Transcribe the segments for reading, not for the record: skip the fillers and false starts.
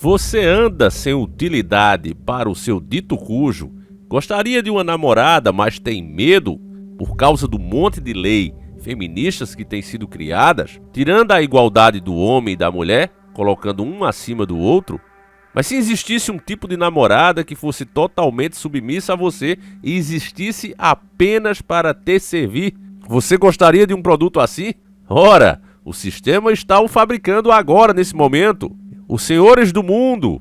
Você anda sem utilidade para o seu dito cujo? Gostaria de uma namorada, mas tem medo por causa do monte de lei feministas que têm sido criadas, tirando a igualdade do homem e da mulher, colocando um acima do outro? Mas se existisse um tipo de namorada que fosse totalmente submissa a você e existisse apenas para te servir, você gostaria de um produto assim? Ora, o sistema está o fabricando agora, nesse momento. Os senhores do mundo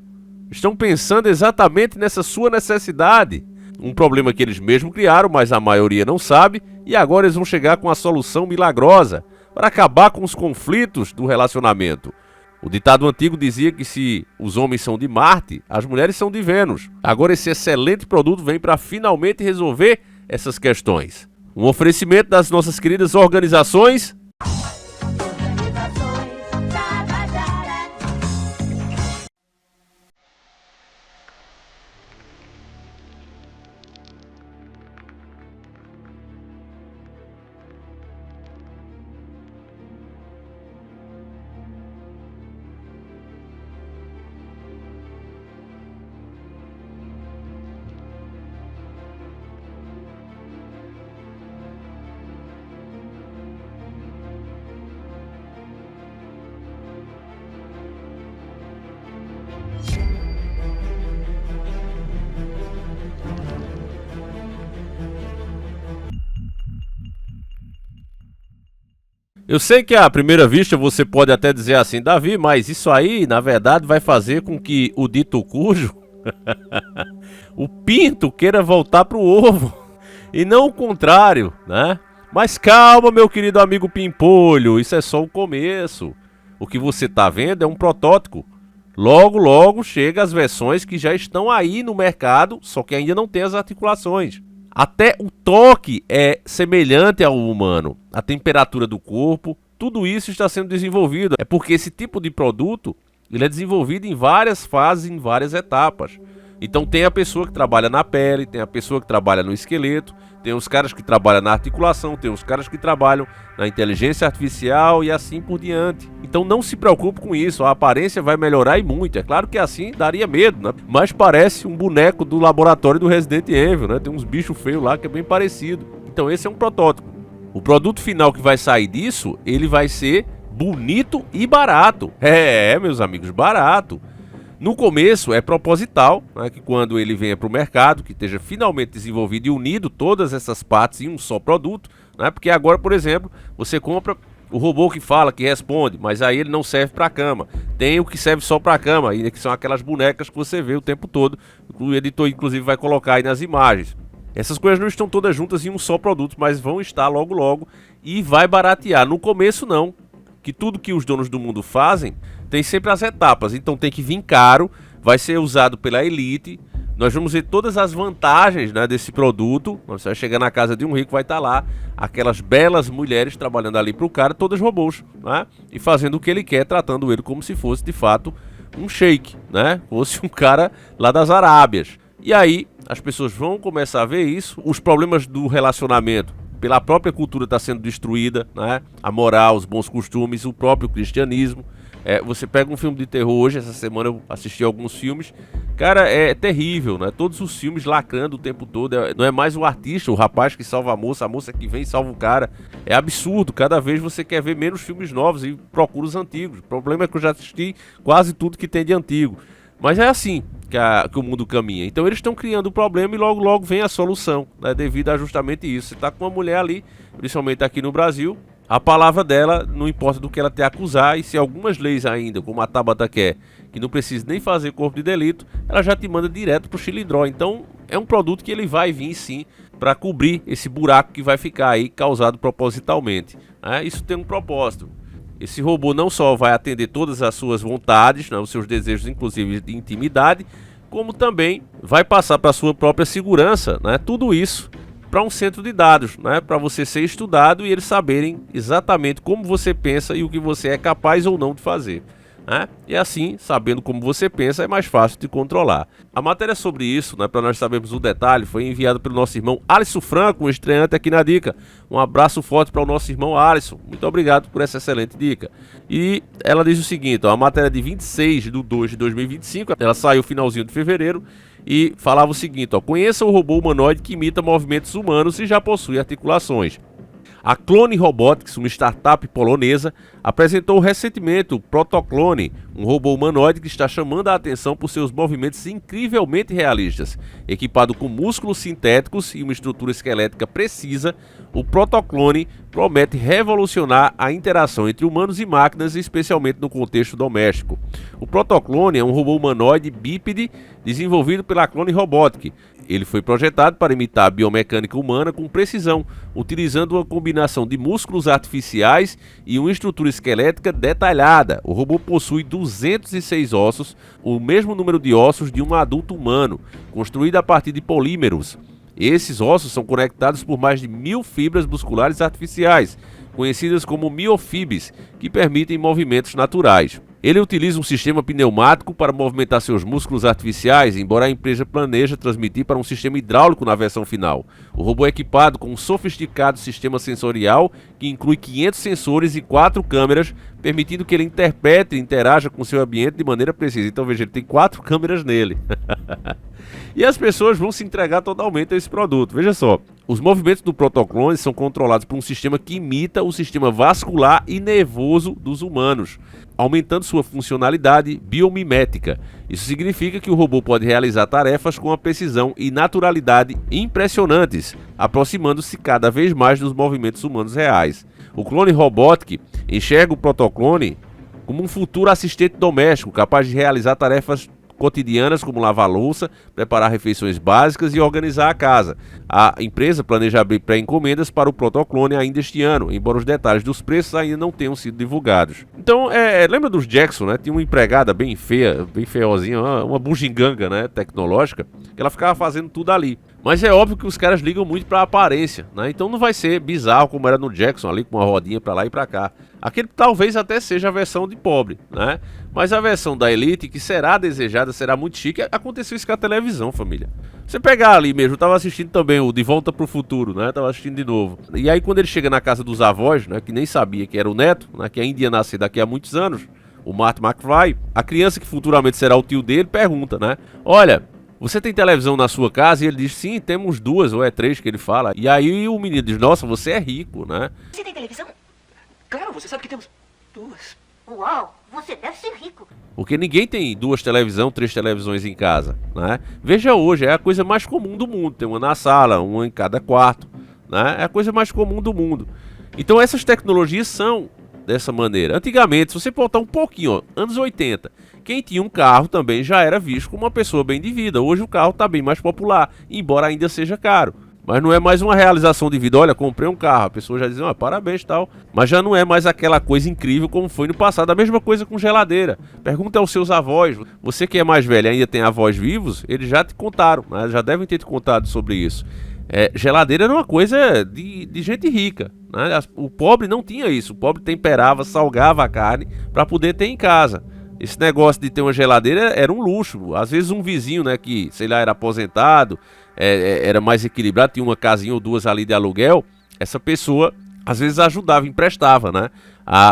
estão pensando exatamente nessa sua necessidade. Um problema que eles mesmos criaram, mas a maioria não sabe, e agora eles vão chegar com a solução milagrosa para acabar com os conflitos do relacionamento. O ditado antigo dizia que se os homens são de Marte, as mulheres são de Vênus. Agora esse excelente produto vem para finalmente resolver essas questões. Um oferecimento das nossas queridas organizações Eu sei que à primeira vista você pode até dizer assim, Davi, mas isso aí, na verdade, vai fazer com que o dito cujo, o pinto queira voltar pro ovo, e não o contrário, né? Mas calma, meu querido amigo Pimpolho, isso é só o começo. O que você tá vendo é um protótipo. Logo, logo chega as versões que já estão aí no mercado, só que ainda não tem as articulações. Até o toque é semelhante ao humano, a temperatura do corpo, tudo isso está sendo desenvolvido. É porque esse tipo de produto ele é desenvolvido em várias fases, em várias etapas. Então tem a pessoa que trabalha na pele, tem a pessoa que trabalha no esqueleto, tem os caras que trabalham na articulação, tem os caras que trabalham na inteligência artificial e assim por diante. Então não se preocupe com isso, a aparência vai melhorar e muito. É claro que assim daria medo, né? Mas parece um boneco do laboratório do Resident Evil, né? Tem uns bichos feios lá que é bem parecido. Então esse é um protótipo. O produto final que vai sair disso, ele vai ser bonito e barato. Meus amigos, barato. No começo é proposital, né, que quando ele venha para o mercado, que esteja finalmente desenvolvido e unido todas essas partes em um só produto, né, porque agora, por exemplo, você compra o robô que fala, que responde, mas aí ele não serve para a cama. Tem o que serve só para a cama, que são aquelas bonecas que você vê o tempo todo, o editor inclusive vai colocar aí nas imagens. Essas coisas não estão todas juntas em um só produto, mas vão estar logo logo e vai baratear. No começo não, que tudo que os donos do mundo fazem tem sempre as etapas, então tem que vir caro, vai ser usado pela elite, nós vamos ver todas as vantagens, né, desse produto. Você vai chegar na casa de um rico, vai estar lá aquelas belas mulheres trabalhando ali para o cara, todas robôs, né, e fazendo o que ele quer, tratando ele como se fosse de fato um sheik, né, fosse um cara lá das Arábias. E aí as pessoas vão começar a ver isso, os problemas do relacionamento pela própria cultura está sendo destruída, né, a moral, os bons costumes, o próprio cristianismo. Você pega um filme de terror hoje, essa semana eu assisti alguns filmes, cara, é terrível, né? Todos os filmes lacrando o tempo todo, não é mais o artista, o rapaz que salva a moça que vem e salva o cara. É absurdo, cada vez você quer ver menos filmes novos e procura os antigos. O problema é que eu já assisti quase tudo que tem de antigo. Mas é assim que o mundo caminha. Então eles estão criando o problema e logo logo vem a solução, né? Devido a justamente isso. Você está com uma mulher ali, principalmente aqui no Brasil, a palavra dela não importa do que ela te acusar, e se algumas leis ainda, como a Tabata quer, que não precisa nem fazer corpo de delito, ela já te manda direto pro xilindró. Então é um produto que ele vai vir sim para cobrir esse buraco que vai ficar aí causado propositalmente, né? Isso tem um propósito. Esse robô não só vai atender todas as suas vontades, né, os seus desejos inclusive de intimidade, como também vai passar para a sua própria segurança, né? Tudo isso para um centro de dados, né, para você ser estudado e eles saberem exatamente como você pensa e o que você é capaz ou não de fazer. né? E assim, sabendo como você pensa, é mais fácil de controlar. A matéria sobre isso, né, para nós sabermos o detalhe, foi enviada pelo nosso irmão Alisson Franco, um estreante aqui na Dica. Um abraço forte para o nosso irmão Alisson. Muito obrigado por essa excelente dica. E ela diz o seguinte, ó, a matéria de 26/2/2025, ela saiu finalzinho de fevereiro, e falava o seguinte, ó, conheça o robô humanoide que imita movimentos humanos e já possui articulações. A Clone Robotics, uma startup polonesa, apresentou recentemente o Protoclone, um robô humanoide que está chamando a atenção por seus movimentos incrivelmente realistas. Equipado com músculos sintéticos e uma estrutura esquelética precisa, o Protoclone promete revolucionar a interação entre humanos e máquinas, especialmente no contexto doméstico. O Protoclone é um robô humanoide bípede desenvolvido pela Clone Robotics. Ele foi projetado para imitar a biomecânica humana com precisão, utilizando uma combinação de músculos artificiais e uma estrutura esquelética detalhada. O robô possui 206 ossos, o mesmo número de ossos de um adulto humano, construído a partir de polímeros. Esses ossos são conectados por mais de 1000 fibras musculares artificiais, conhecidas como miofibres, que permitem movimentos naturais. Ele utiliza um sistema pneumático para movimentar seus músculos artificiais, embora a empresa planeja transmitir para um sistema hidráulico na versão final. O robô é equipado com um sofisticado sistema sensorial que inclui 500 sensores e 4 câmeras, permitindo que ele interprete e interaja com seu ambiente de maneira precisa. Então veja, ele tem 4 câmeras nele. E as pessoas vão se entregar totalmente a esse produto. Veja só, os movimentos do Protoclone são controlados por um sistema que imita o sistema vascular e nervoso dos humanos, aumentando sua funcionalidade biomimética. Isso significa que o robô pode realizar tarefas com uma precisão e naturalidade impressionantes, aproximando-se cada vez mais dos movimentos humanos reais. O Clone Robotic enxerga o Protoclone como um futuro assistente doméstico capaz de realizar tarefas cotidianas como lavar louça, preparar refeições básicas e organizar a casa. A empresa planeja abrir pré-encomendas para o Protoclone ainda este ano, embora os detalhes dos preços ainda não tenham sido divulgados. Então, lembra dos Jackson, né? Tinha uma empregada bem feia, bem feiozinha, uma bugiganga, né, tecnológica, que ela ficava fazendo tudo ali. Mas é óbvio que os caras ligam muito para a aparência, né? Então não vai ser bizarro como era no Jackson ali, com uma rodinha para lá e para cá. Aquele talvez até seja a versão de pobre, né? Mas a versão da Elite, que será desejada, será muito chique. Aconteceu isso com a televisão, família. Você pegar ali mesmo, eu tava assistindo também o De Volta pro Futuro, né? Tava assistindo de novo. E aí quando ele chega na casa dos avós, né? Que nem sabia que era o neto, né? Que ainda ia nascer daqui a muitos anos, o Marty McFly, a criança que futuramente será o tio dele, pergunta, né? Olha, você tem televisão na sua casa? E ele diz, sim, temos 2 ou 3 que ele fala. E aí o menino diz, nossa, você é rico, né? Você tem televisão? Claro, você sabe que temos 2. Uau, você deve ser rico. Porque ninguém tem 2 televisões, 3 televisões em casa, né? Veja hoje, é a coisa mais comum do mundo. Tem uma na sala, uma em cada quarto, né? É a coisa mais comum do mundo. Então essas tecnologias são dessa maneira. Antigamente, se você voltar um pouquinho, ó, anos 80, quem tinha um carro também já era visto como uma pessoa bem de vida. Hoje o carro está bem mais popular, embora ainda seja caro. Mas não é mais uma realização de vida. Olha, comprei um carro. A pessoa já diz, parabéns e tal. Mas já não é mais aquela coisa incrível como foi no passado. A mesma coisa com geladeira. Pergunta aos seus avós. Você que é mais velho e ainda tem avós vivos, eles já te contaram, né? Já devem ter te contado sobre isso. Geladeira era uma coisa de gente rica, né? O pobre não tinha isso. O pobre temperava, salgava a carne para poder ter em casa. Esse negócio de ter uma geladeira era um luxo. Às vezes um vizinho, né, que, sei lá, era aposentado, era mais equilibrado, tinha uma casinha ou 2 ali de aluguel, essa pessoa às vezes ajudava, emprestava, né,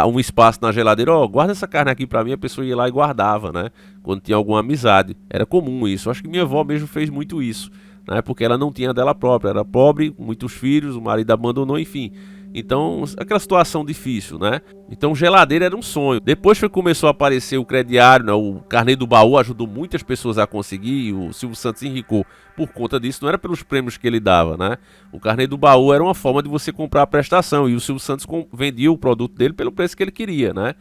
um espaço na geladeira. Guarda essa carne aqui pra mim. A pessoa ia lá e guardava, né, quando tinha alguma amizade. Era comum isso. Acho que minha avó mesmo fez muito isso, né, porque ela não tinha dela própria, era pobre, com muitos filhos, o marido abandonou, enfim. Então, aquela situação difícil, né? Então, geladeira era um sonho. Depois começou a aparecer o crediário, né? O carnê do baú ajudou muitas pessoas a conseguir. O Silvio Santos enricou por conta disso. Não era pelos prêmios que ele dava, né? O carnê do baú era uma forma de você comprar a prestação. E o Silvio Santos vendia o produto dele pelo preço que ele queria, né?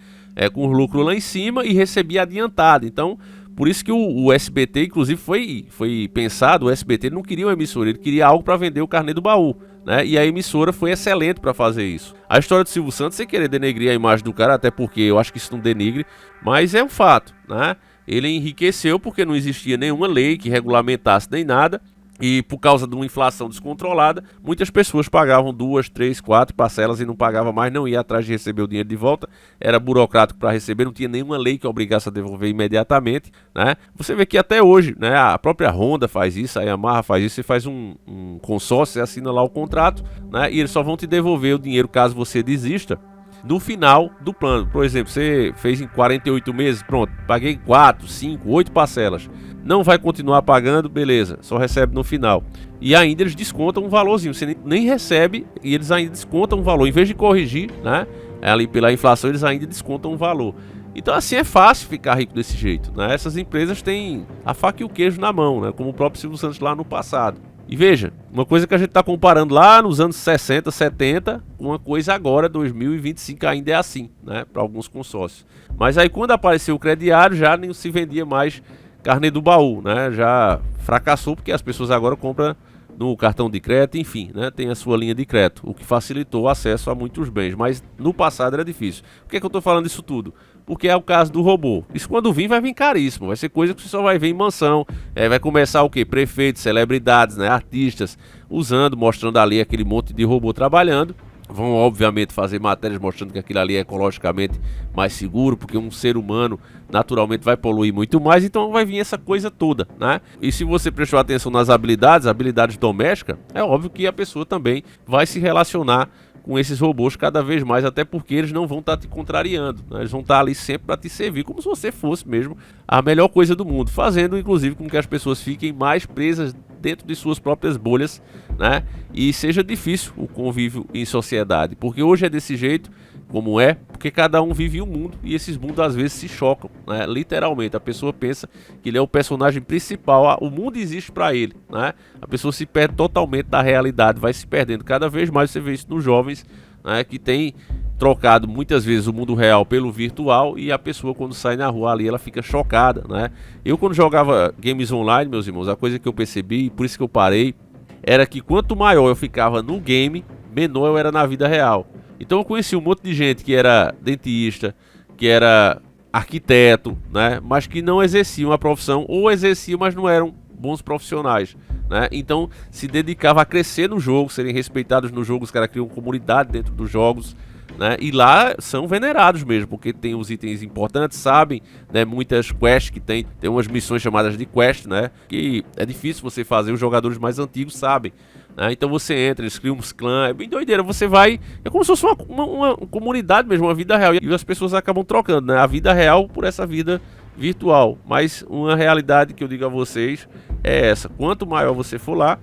Com o lucro lá em cima e recebia adiantado. Então, por isso que o SBT, inclusive, foi pensado. O SBT não queria uma emissora, ele queria algo para vender o carnê do baú, né? E a emissora foi excelente para fazer isso. A história do Silvio Santos, sem querer denegrir a imagem do cara, até porque eu acho que isso não denigre, mas é um fato, né? Ele enriqueceu porque não existia nenhuma lei que regulamentasse nem nada, E por causa de uma inflação descontrolada, muitas pessoas pagavam 2, 3, 4 parcelas e não pagava mais, não ia atrás de receber o dinheiro de volta, era burocrático para receber, não tinha nenhuma lei que obrigasse a devolver imediatamente, né? Você vê que até hoje, né, a própria Honda faz isso, a Yamaha faz isso, você faz um consórcio, você assina lá o contrato, né, e eles só vão te devolver o dinheiro caso você desista no final do plano. Por exemplo, você fez em 48 meses, pronto, paguei 4, 5, 8 parcelas. Não vai continuar pagando, beleza, só recebe no final. E ainda eles descontam um valorzinho, você nem recebe e eles ainda descontam um valor. Em vez de corrigir, né, ali pela inflação, eles ainda descontam um valor. Então assim é fácil ficar rico desse jeito, né? Essas empresas têm a faca e o queijo na mão, né, como o próprio Silvio Santos lá no passado. E veja, uma coisa que a gente está comparando lá nos anos 60, 70, uma coisa agora, 2025, ainda é assim, né, para alguns consórcios. Mas aí quando apareceu o crediário, já nem se vendia mais carnê do baú, né, já fracassou porque as pessoas agora compram no cartão de crédito, enfim, né, tem a sua linha de crédito, o que facilitou o acesso a muitos bens, mas no passado era difícil. Por que eu estou falando isso tudo? Porque é o caso do robô. Isso quando vir vai vir caríssimo, vai ser coisa que você só vai ver em mansão, vai começar o quê? Prefeitos, celebridades, né, artistas, usando, mostrando ali aquele monte de robô trabalhando. Vão obviamente fazer matérias mostrando que aquilo ali é ecologicamente mais seguro, porque um ser humano naturalmente vai poluir muito mais, então vai vir essa coisa toda, né? E se você prestar atenção nas habilidades domésticas, é óbvio que a pessoa também vai se relacionar com esses robôs cada vez mais, até porque eles não vão estar te contrariando, né? Eles vão estar ali sempre para te servir, como se você fosse mesmo a melhor coisa do mundo, fazendo inclusive com que as pessoas fiquem mais presas dentro de suas próprias bolhas, né? E seja difícil o convívio em sociedade, porque hoje é desse jeito, como é, porque cada um vive um mundo e esses mundos às vezes se chocam, né? Literalmente, a pessoa pensa que ele é o personagem principal, o mundo existe para ele, né? A pessoa se perde totalmente da realidade, vai se perdendo cada vez mais. Você vê isso nos jovens, né, que tem trocado muitas vezes o mundo real pelo virtual, e a pessoa quando sai na rua ali ela fica chocada, né? Eu quando jogava games online, meus irmãos, a coisa que eu percebi, por isso que eu parei, era que quanto maior eu ficava no game, menor eu era na vida real. Então eu conheci um monte de gente que era dentista, que era arquiteto, né, mas que não exerciam a profissão, ou exerciam, mas não eram bons profissionais, né? Então se dedicava a crescer no jogo, serem respeitados no jogo, os caras criam comunidade dentro dos jogos, né? E lá são venerados mesmo, porque tem os itens importantes, sabem, né? Muitas quests que tem umas missões chamadas de quest, né? Que é difícil você fazer, os jogadores mais antigos sabem, né? Então você entra, eles criam uns clãs, é bem doideira, você vai, é como se fosse uma comunidade mesmo, uma vida real, e as pessoas acabam trocando, né? A vida real por essa vida virtual. Mas uma realidade que eu digo a vocês é essa: quanto maior você for lá,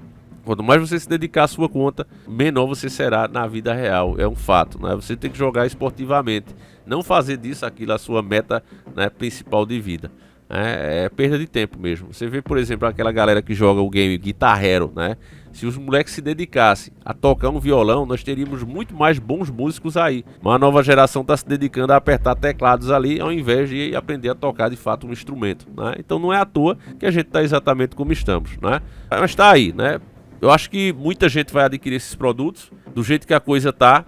quanto mais você se dedicar à sua conta, menor você será na vida real. É um fato, né? Você tem que jogar esportivamente, não fazer disso aquilo a sua meta, né, principal de vida. É perda de tempo mesmo. Você vê, por exemplo, aquela galera que joga o game Guitar Hero, né? Se os moleques se dedicassem a tocar um violão, nós teríamos muito mais bons músicos aí. Mas a nova geração está se dedicando a apertar teclados ali, ao invés de aprender a tocar de fato um instrumento, né? Então não é à toa que a gente está exatamente como estamos, né? Mas está aí, né? Eu acho que muita gente vai adquirir esses produtos, do jeito que a coisa tá,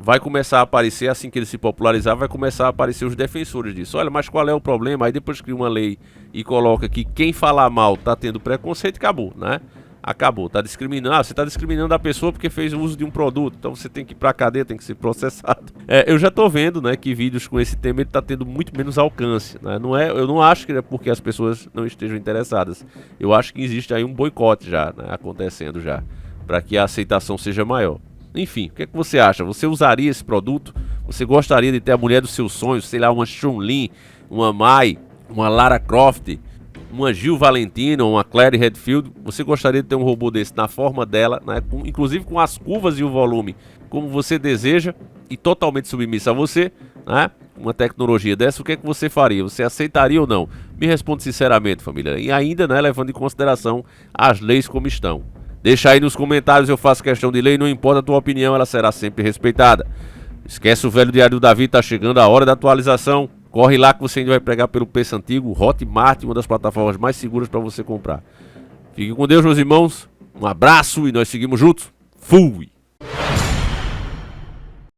vai começar a aparecer, assim que ele se popularizar, vai começar a aparecer os defensores disso. Olha, mas qual é o problema? Aí depois cria uma lei e coloca que quem falar mal tá tendo preconceito, acabou, né? Acabou, tá discriminando. Ah, você tá discriminando a pessoa porque fez o uso de um produto, então você tem que ir pra cadeia, tem que ser processado. Eu já tô vendo, né, que vídeos com esse tema ele tá tendo muito menos alcance, né? Eu não acho que é porque as pessoas não estejam interessadas. Eu acho que existe aí um boicote já, né, acontecendo já, para que a aceitação seja maior. Enfim, o que é que você acha? Você usaria esse produto? Você gostaria de ter a mulher dos seus sonhos, sei lá, uma Chun-Li, uma Mai, uma Lara Croft, uma Jill Valentino, uma Claire Redfield? Você gostaria de ter um robô desse na forma dela, né, inclusive com as curvas e o volume como você deseja e totalmente submissa a você, né? Uma tecnologia dessa, o que é que você faria? Você aceitaria ou não? Me responde sinceramente, família. E ainda, né, levando em consideração as leis como estão. Deixa aí nos comentários, eu faço questão de ler, não importa a tua opinião, ela será sempre respeitada. Esquece o velho diário do Davi, tá chegando a hora da atualização. Corre lá que você ainda vai pegar pelo preço antigo, Hotmart, uma das plataformas mais seguras para você comprar. Fique com Deus, meus irmãos. Um abraço e nós seguimos juntos. Fui!